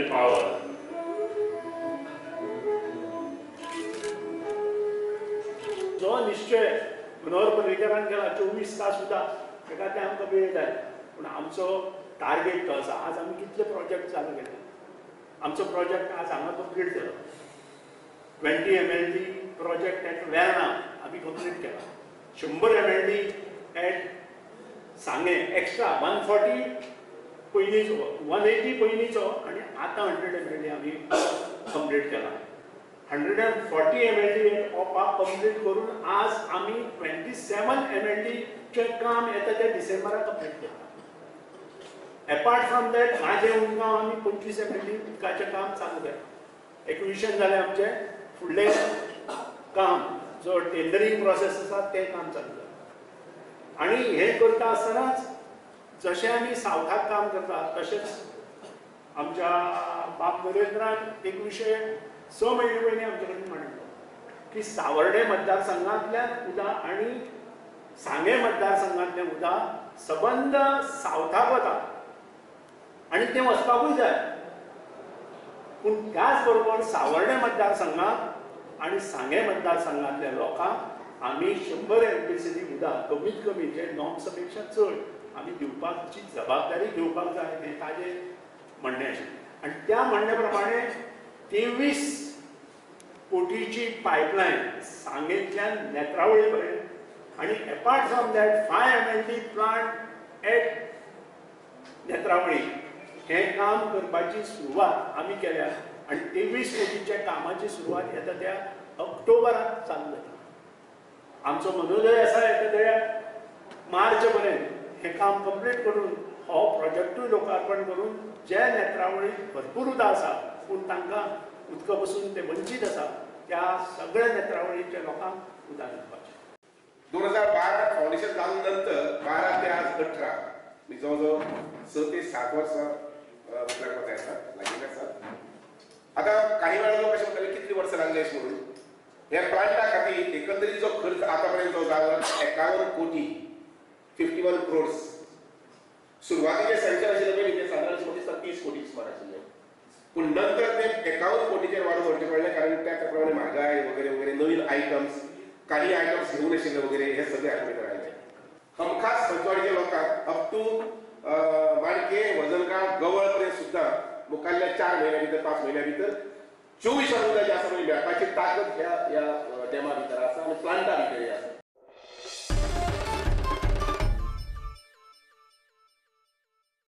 and power. जो निश्चय मनोहर पर्रीकरान केला 24 तास सुद्धा ताका ते आमकां वेळ जाय पूण आमचो टार्गेट तो आसा. आज आमी कितले प्रोजेक्ट चालू केले. आमचो प्रोजेक्ट आज हांगा कंप्लीट केलो. 20 MLD प्रोजेक्ट एट वेर्ना आमी कंप्लीट केला. 100 MLD एट सांगे एक्स्ट्रा 140 पयलींचो 180 पयलींचो आनी आतां 100 MLD आमी कंप्लीट केला. 140 MLD एट ओपाक कंप्लीट करून आज आमी 27 MLD चे काम येता त्या डिसेंबराक कंप्लीट केला. अपार्ट फ्रॉम दॅट माझे उदकां आमी 25 MLD उदकाचें काम चालू केलां. एक्विजिशन जालें आमचें. फुडलें काम जो टेंडरींग प्रोसेस आसा तें काम चालू जालें. आनी हें करता आसतनाच जशें आमी सावथाक काम करता तशेंच आमच्या बाब नरेंद्रान एक विशय 6 म्हयने पयलीं आमचे कडेन मांडिल्लो की सावर्डे मतदारसंघांतल्यान उदक आनी सांगे मतदारसंघांतलें उदक सबंद सावथाक वता आनी तें वचपाकूय जाय. पूण त्याच बरोबर सावर्डे मतदारसंघांत आनी सांगे मतदारसंघांतल्या लोकांक आमी 100 MLD उदक कमीत कमी जे नॉर्म्सा पेक्षा चड आमी दिवपाची जबाबदारी घेवपाक जाय हें ताजें म्हणणें आशिल्लें. आनी त्या म्हणण्या प्रमाणे 23 कोटीची पायपलायन सांगेंतल्यान नेत्रावळी पर्यंत आनी apart from that 5 MLD plant at Netravali हें काम करपाची सुरवात आमी केल्या. आनी 23 कोटीच्या कामाची सुरवात येता त्या ऑक्टोबराक चालू जाता. आमचो मनोदय आसा येता त्या मार्च पर्यंत हें काम कंप्लीट करून हो प्रोजेक्टूय लोकार्पण करून जे नेत्रावळीक भरपूर उदक आसा पूण तांकां उदका पसून ते वंचीत आसा त्या सगळ्या नेत्रावळीच्या लोकांक उदक दिवपाचें. 2012 फाउंडेशन जावन नंतर 12 ते आज 18 मी जवळजवळ 6 ते 7 वर्सां उदकाक वता लागिल्ले आसा. आता काही वेळा लोक अशें म्हणटाले कितली वर्सां लागली अशें म्हणून. ह्या प्लांटा खातीर एकंदरीत जो खर्च आतापर्यंत जो जालो 51 कोटी 51 crores. सुरवातीचे सँक्शन आशिल्ले पळय ते सादारण 30 कोटी सुमार आशिल्ले. पूण नंतर ते 51 कोटीचेर वाडून व्हरचें पडलें कारण त्या प्रमाणे म्हारगाय वगैरे वगैरे नवीन आयटम्स काही आयटम्स घेवन आशिल्ले वगैरे हे सगळे हातूंत भितर आयले. हमखास पंचवाडीच्या लोकांक अप टू माणके वजनगाव गवळ पर्यंत सुद्दां मुखाल्ल्या 4 म्हयन्या भितर 5 म्हयन्या भितर 24 उदक जे आसा मेळपाची ताकद ह्या डॅमा भितर आसा आनी प्लांटा भितर आसा.